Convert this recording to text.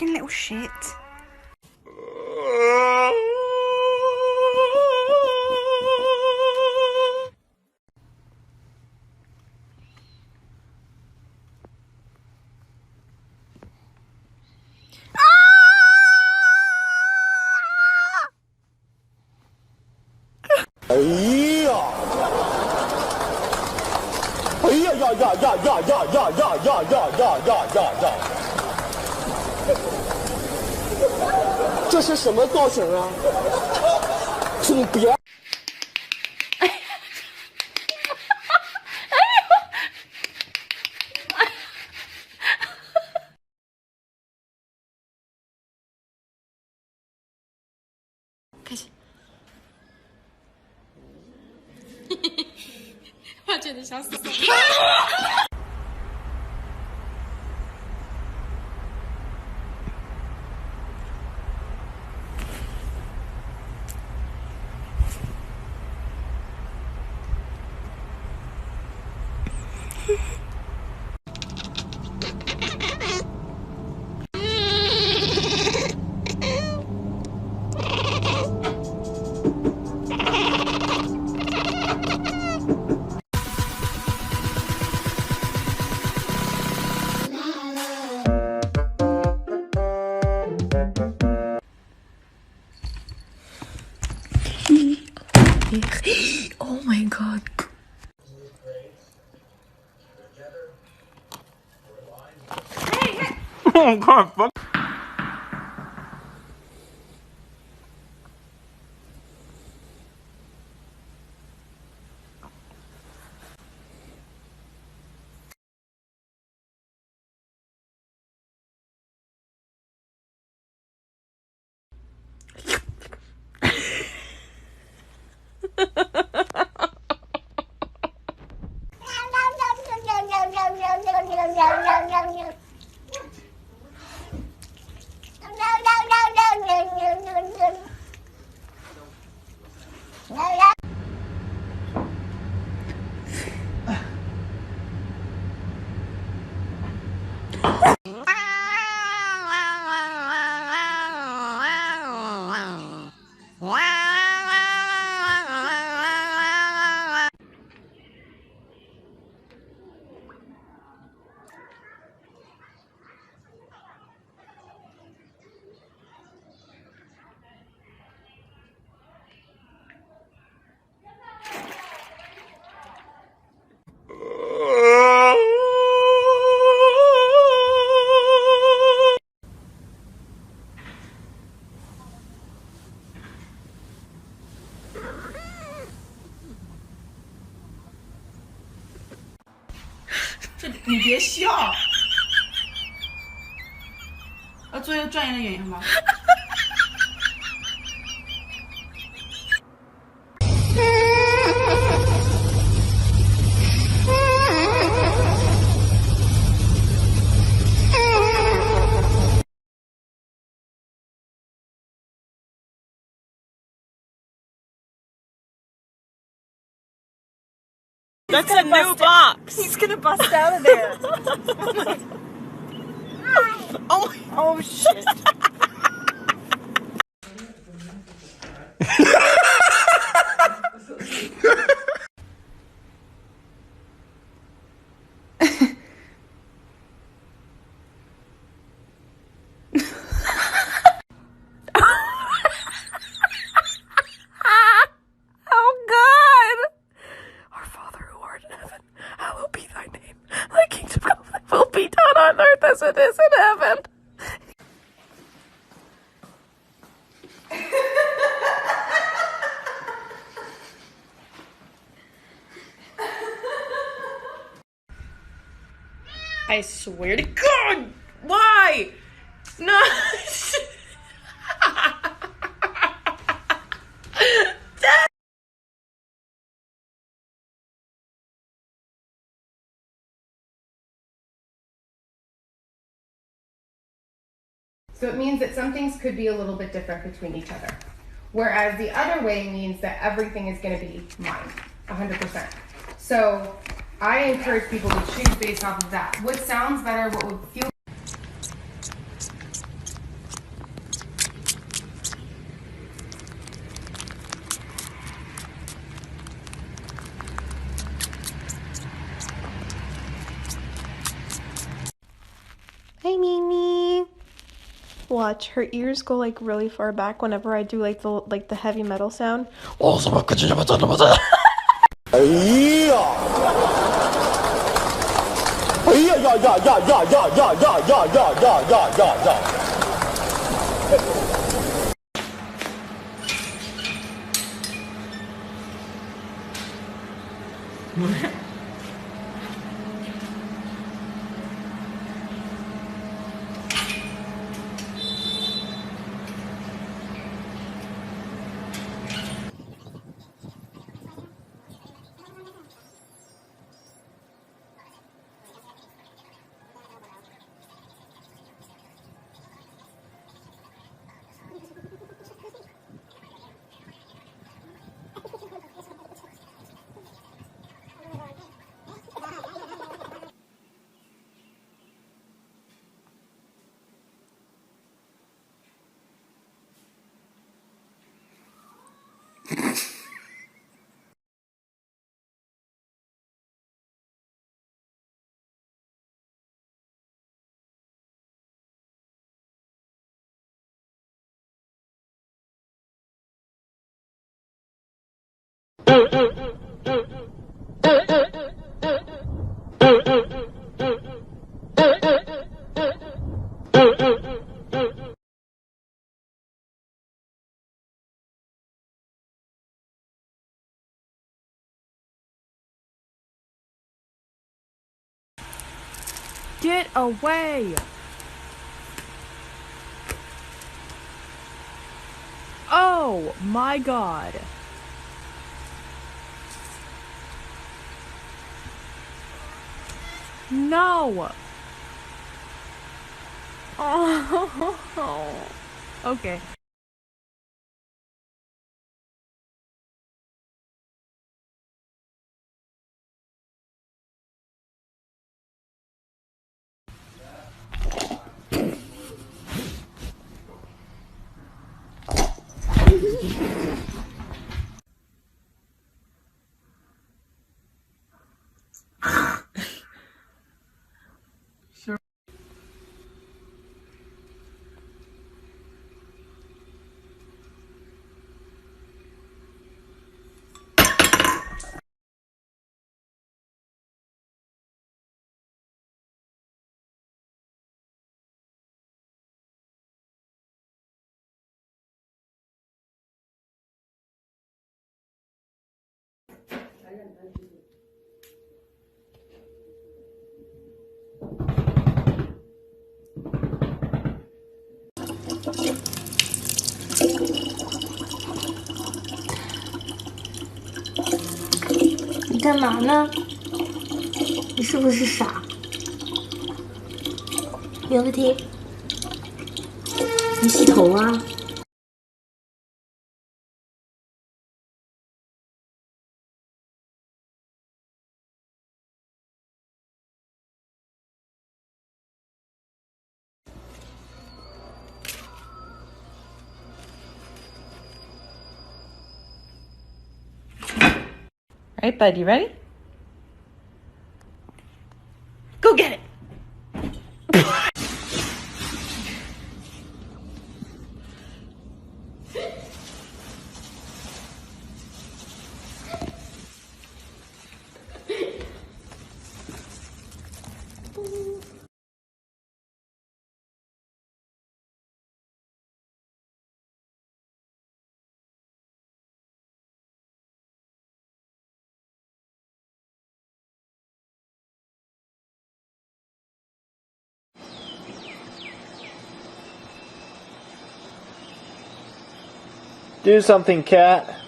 fucking little shit.这是什么造型啊？请别。开始。我觉得想死。Oh my god. Oh god, fuck.你别笑，要做一个专业的演员吗That's a new box. He's gonna bust out of there. Oh my. Oh shit. On earth as it is in heaven. I swear to God, why? No. So it means that some things could be a little bit different between each other. Whereas the other way means that everything is going to be mine, 100%. So I encourage people to choose based off of that. What sounds better, what would feel Mimi. Watch, her ears go like really far back whenever I do like the heavy metal sound. 哎呀！哎呀呀呀呀呀呀呀呀呀呀呀呀呀！Get away! Oh my god. No! Oh. Okay.你干嘛呢？你是不是傻？别问题。你洗头啊？ Alright, bud, you ready? Go get it! Do something, cat.